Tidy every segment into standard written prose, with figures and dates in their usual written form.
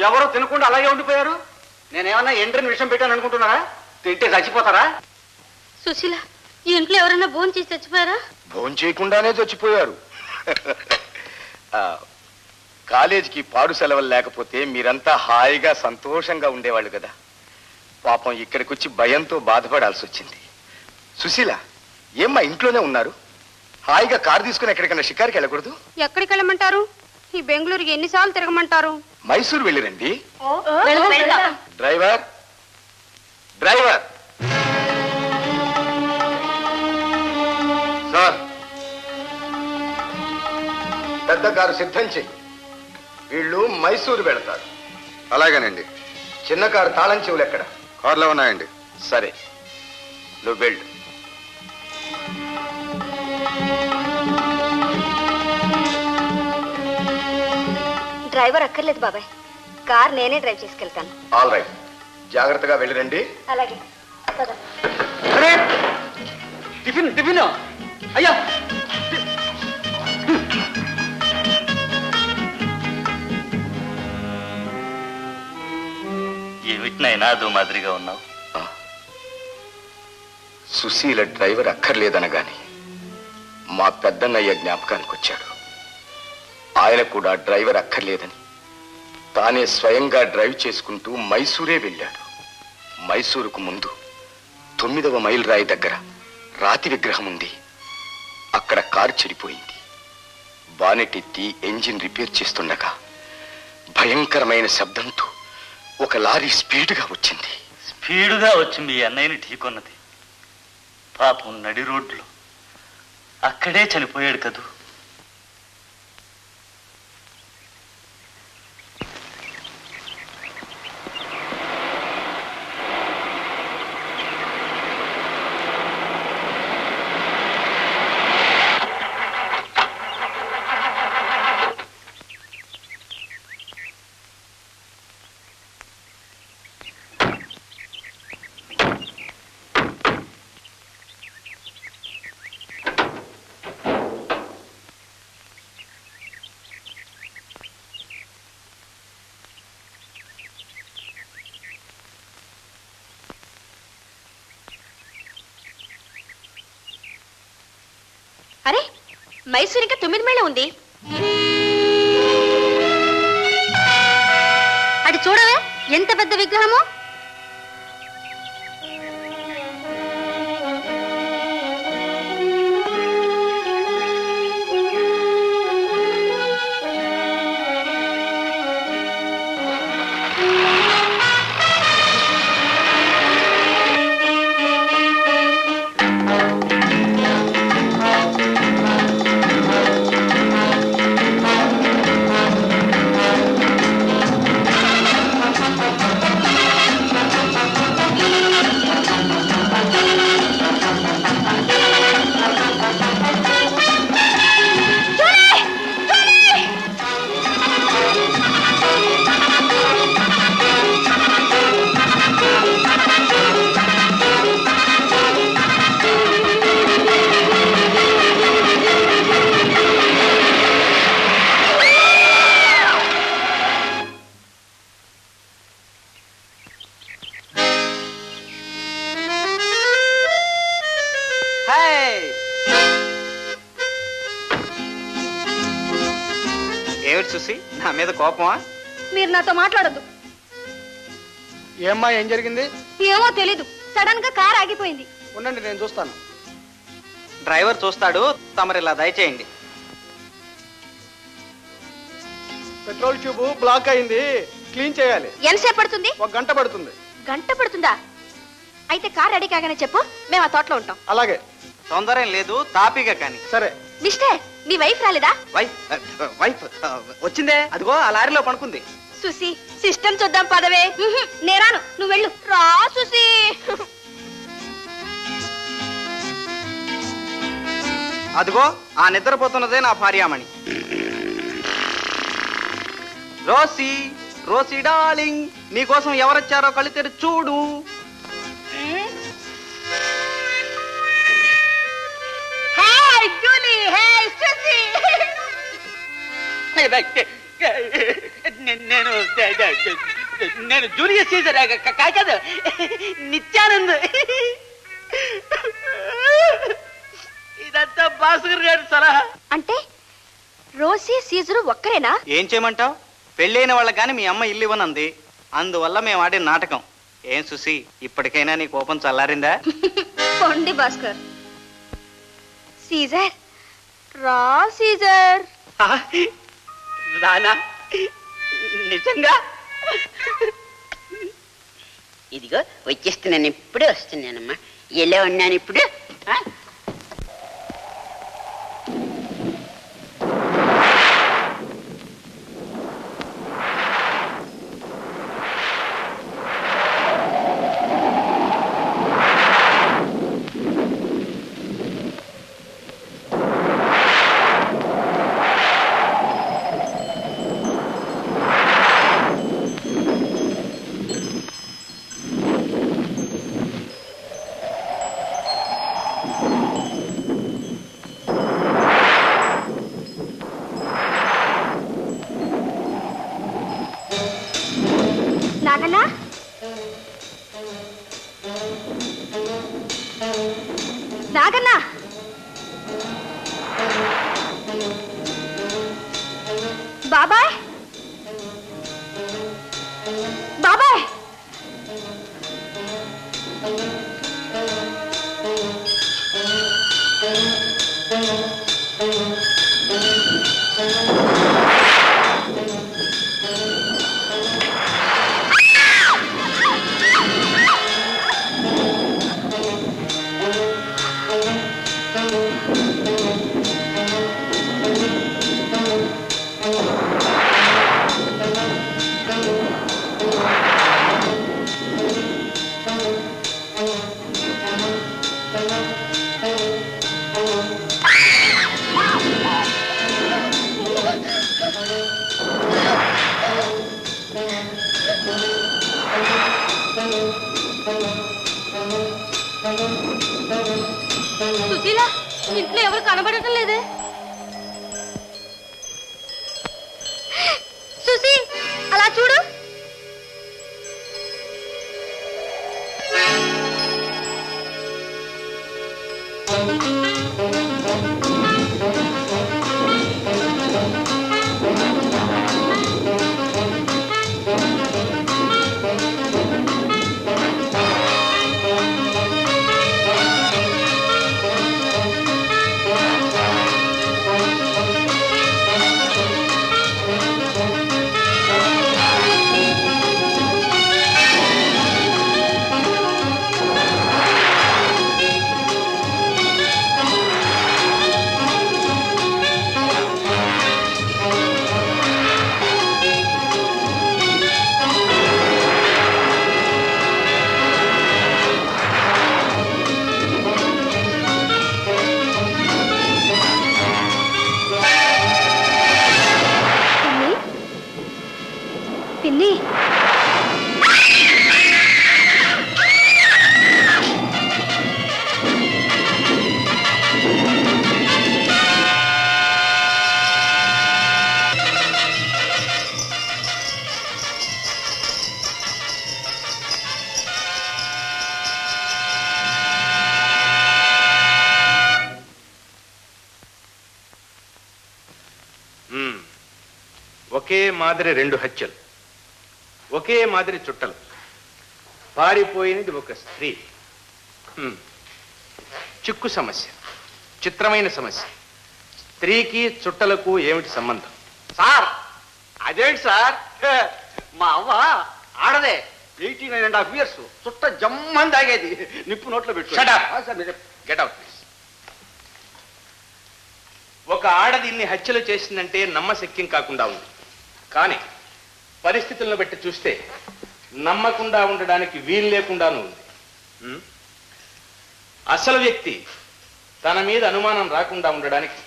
ఎవరో తినకుండా అలాగే ఉండిపోయారు. నేనేమన్నా ఎండ్రిని విషయం పెట్టాను అనుకుంటున్నారా? తింటే చచ్చిపోతారా? సుశీల, ఈ ఇంట్లో ఎవరైనా భోజనం చేసి చచ్చిపోయారా? భోజనం చేయకుండానే చచ్చిపోయారు. కాలేజీకి పాడు సెలవులు లేకపోతే మీరంతా హాయిగా సంతోషంగా ఉండేవాళ్ళు కదా. పాపం ఇక్కడికి వచ్చి భయంతో బాధపడాల్సి వచ్చింది. సుశీల, ఏమ్మా ఇంట్లోనే ఉన్నారు? హాయిగా కారు తీసుకుని ఎక్కడికన్నా షికారుకి వెళ్ళకూడదు? ఎక్కడికి వెళ్ళమంటారు? ఈ బెంగళూరుకి ఎన్నిసార్లు తిరగమంటారు? మైసూరు వెళ్ళిరండి. డ్రైవర్, డ్రైవర్ సార్, పెద్ద కారు సిద్ధం చెయ్యి. వీళ్ళు మైసూరు వెళతారు. అలాగేనండి. చిన్న కారు తాళం చెవులు ఎక్కడ? కార్లో ఉన్నాయండి. సరే, నువ్వు వెళ్ళు. డ్రైవర్ అక్కర్లేదు బాబాయ్, కార్ నేనే డ్రైవ్ చేసుకెళ్తాను. ఆల్ రైట్, జాగ్రత్తగా వెళ్ళిరండి. అలాగే. అరే టిఫిన్ టిఫిన్ అయ్యా. ఏమిటినైనా అదో మాదిరిగా ఉన్నావు. సుశీల డ్రైవర్ అక్కర్లేదనగాని మా పెద్దన్నయ్య జ్ఞాపకానికి వచ్చాడు. ఆయన కూడా డ్రైవర్ అక్కర్లేదని తానే స్వయంగా డ్రైవ్ చేసుకుంటూ మైసూరే వెళ్ళాడు. మైసూరుకు ముందు 9వ మైలు రాయి దగ్గర రాతి విగ్రహం ఉంది. అక్కడ కారు చెడిపోయింది. బానెట్ ఎత్తి ఎంజిన్ రిపేర్ చేస్తుండగా భయంకరమైన శబ్దంతో ఒక లారీ స్పీడ్గా వచ్చింది. స్పీడుగా వచ్చి మీ అన్నయ్యని ఢీకొన్నది. పాపం నడి రోడ్లో అక్కడే చనిపోయాడు కదూ. అరే, మైసూరు ఇంకా 9 మైళ్ళ ఉంది. అది చూడవే, ఎంత పెద్ద విగ్రహము. ఏమిటి చూసి నా మీద కోపమా? మీరు నాతో మాట్లాడద్దు. ఏమ్మా, ఏం జరిగింది? ఏమో తెలీదు, సడన్ గా కార్ ఆగిపోయింది. ఉండండి, నేను చూస్తాను. డ్రైవర్ చూస్తాడు, తమరు ఇలా దయచేయండి. పెట్రోల్ ట్యూబ్ బ్లాక్ అయింది, క్లీన్ చేయాలి. ఎంతసేపు పడుతుంది? 1 గంట పడుతుంది. గంట పడుతుందా? అయితే కార్ రెడీ కాగానే చెప్పు, మేము ఆ తోటలో ఉంటాం. అలాగే. తొందర ఏం లేదు, తాపీగా కానీ. సరే. మిస్టర్, మీ వైఫ్ రాలేదా? వైఫ్ వచ్చిందే, అదిగో ఆ లారీలో పడుకుంది. సుసి, సిస్టమ్ చూద్దాం పదవే. నేరాను, నువ్వు వెళ్ళు. రా సుసి. అదిగో ఆ నిద్రపోతున్నదే నా భార్యామణి. రోసీ, రోసీ డార్లింగ్, నీకోసం ఎవరొచ్చారో కళ్ళు తెరిచి చూడు. నేను జూలియస్ సీజర్ కాదు, నిత్యానంద్. ఇదంతా భాస్కర్ గారి సలహా. అంటే రోసీ సీజరు ఒక్కరేనా? ఏం చేయమంటావు? పెళ్ళైన వాళ్ళకి కానీ మీ అమ్మ ఇల్లు ఇవ్వనంది. అందువల్ల మేము ఆడే నాటకం. ఏం సుసి, ఇప్పటికైనా నీ కోపం చల్లారిందా? పొండి భాస్కర్. సీజర్ రా సీజర్. రానా? నిజంగా? ఇదిగో వచ్చేస్తున్నాను, ఇప్పుడే వస్తున్నానమ్మా. ఎలా ఉన్నాను ఇప్పుడు? నాగన్నా, నాగన్నా, బాబాయ్, బాబాయ్. సుశీల, ఇంట్లో ఎవరు కనబడటం లేదే. సుశీ, అలా చూడు. పిన్ని, ఒకే మాదిరి రెండు హత్యలు, ఒకే మాదిరి చుట్టలు. పారిపోయినది ఒక స్త్రీ. చిక్కు సమస్య, చిత్రమైన సమస్య. స్త్రీకి చుట్టలకు ఏమిటి సంబంధం? సార్ అదేంటి సార్, మా అవ్వ ఆడదే, 89.5 years, చుట్ట జమ్మని తాగేది, నిప్పు నోట్లో పెట్టు. Get out please. ఒక ఆడది ఇన్ని హత్యలు చేసిందంటే నమ్మశక్యం కాకుండా ఉంది. కానీ పరిస్థితులను బట్టి చూస్తే నమ్మకుండా ఉండడానికి వీలు లేకుండానూ ఉంది. అసలు వ్యక్తి తన మీద అనుమానం రాకుండా ఉండడానికి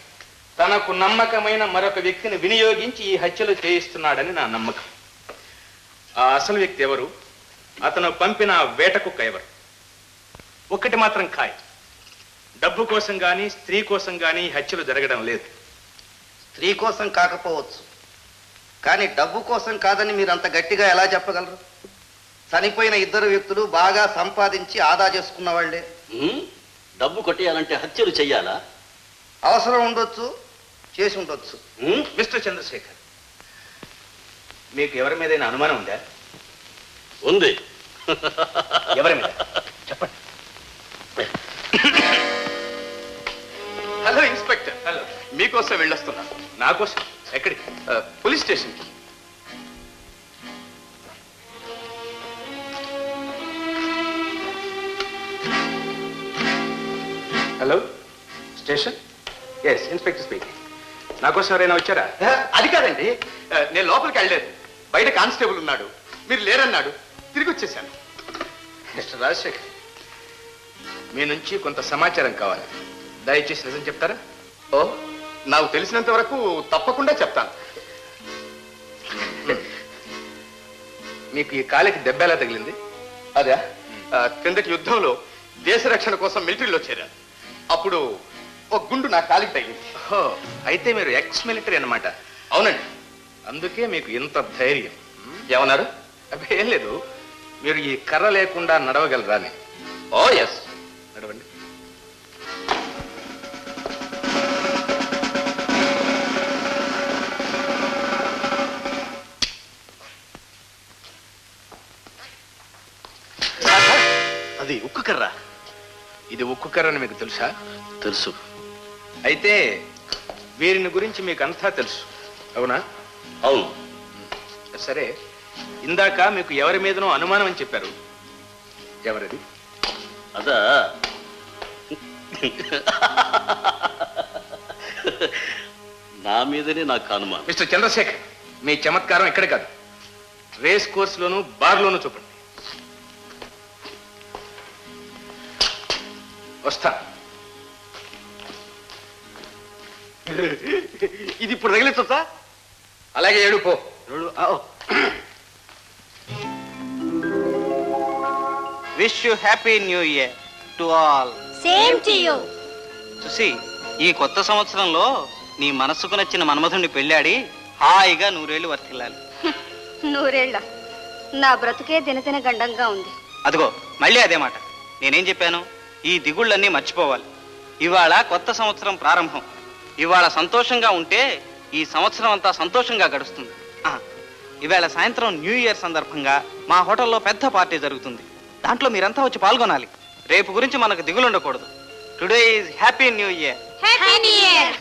తనకు నమ్మకమైన మరొక వ్యక్తిని వినియోగించి ఈ హత్యలు చేయిస్తున్నాడని నా నమ్మకం. ఆ అసలు వ్యక్తి ఎవరు? అతను పంపిన వేటకుక్క ఎవరు? ఒక్కటి మాత్రం ఖాయం, డబ్బు కోసం కానీ స్త్రీ కోసం కానీ హత్యలు జరగడం లేదు. స్త్రీ కోసం కాకపోవచ్చు, కానీ డబ్బు కోసం కాదని మీరు అంత గట్టిగా ఎలా చెప్పగలరు? చనిపోయిన ఇద్దరు వ్యక్తులు బాగా సంపాదించి ఆదా చేసుకున్న వాళ్ళే. డబ్బు కొట్టేయాలంటే హత్యలు చెయ్యాలా? అవసరం ఉండొచ్చు, చేసి ఉండొచ్చు. మిస్టర్ చంద్రశేఖర్, మీకు ఎవరి మీదైనా అనుమానం ఉందా? ఉంది. ఎవరి మీద చెప్పండి. Hello inspector. హలో. మీకోసం వెళ్ళొస్తున్నాను. నా కోసం ఎక్కడికి? పోలీస్ స్టేషన్కి. Hello station. Yes, inspector speaking. నా కోసం ఎవరైనా వచ్చారా? అది కాదండి, నేను లోపలికి వెళ్ళలేదు. బయట కానిస్టేబుల్ ఉన్నాడు, మీరు లేరన్నాడు, తిరిగి వచ్చేసాను. మిస్టర్ రాజశేఖర్, మీ నుంచి కొంత సమాచారం కావాలి. దయచేసి నిజం చెప్తారా? ఓ, నాకు తెలిసినంత వరకు తప్పకుండా చెప్తాను. మీకు ఈ కాలికి దెబ్బ ఎలా తగిలింది? అదే, క్రిందటి యుద్ధంలో దేశ రక్షణ కోసం మిలిటరీలో చేరాను. అప్పుడు ఒక గుండు నా కాలికి తగిలింది. ఓహో, అయితే మీరు ఎక్స్ మిలిటరీ అన్నమాట. అవునండి. అందుకే మీకు ఇంత ధైర్యం. ఏమన్నారు? అబ్బే, ఏం లేదు, మీరు ఈ కర్ర లేకుండా నడవగలరా అని. ఓ ఎస్. నడవండి. అది ఉక్కు కర్ర. ఇది ఉక్కు కర్ర అని మీకు తెలుసా? తెలుసు. అయితే వీరిని గురించి మీకు అంతా తెలుసు, అవునా? అవును. సరే, ఇందాక మీకు ఎవరి మీదనో అనుమానం అని చెప్పారు. ఎవరిది? అదా, నా మీదనే నాకు అనుమానం. మిస్టర్ చంద్రశేఖర్, మీ చమత్కారం ఎక్కడ కాదు, రేస్ కోర్సులోను బార్లోను చూపండి. వస్తా. ఇది ఇప్పుడు తగిలించా? అలాగే ఏడు పో. Wish you happy new year to all. Same to you. చూసి, ఈ కొత్త సంవత్సరంలో నీ మనసుకు నచ్చిన మన్మధుణ్ణి పెళ్ళాడి హాయిగా 100 ఏళ్ళు వర్తిల్లాలి. 100 ఏళ్ళ నా బ్రతుకే దినదిన గండంగా ఉంది. అదిగో మళ్ళీ అదే మాట. నేనేం చెప్పాను? ఈ దిగుళ్ళన్నీ మర్చిపోవాలి. ఇవాళ కొత్త సంవత్సరం ప్రారంభం. ఇవాళ సంతోషంగా ఉంటే ఈ సంవత్సరం అంతా సంతోషంగా గడుస్తుంది. ఇవాళ సాయంత్రం న్యూ ఇయర్ సందర్భంగా మా హోటల్లో పెద్ద పార్టీ జరుగుతుంది. దాంట్లో మీరంతా వచ్చి పాల్గొనాలి. రేపు గురించి మనకు దిగులు ఉండకూడదు. Today is happy new year. Happy new year.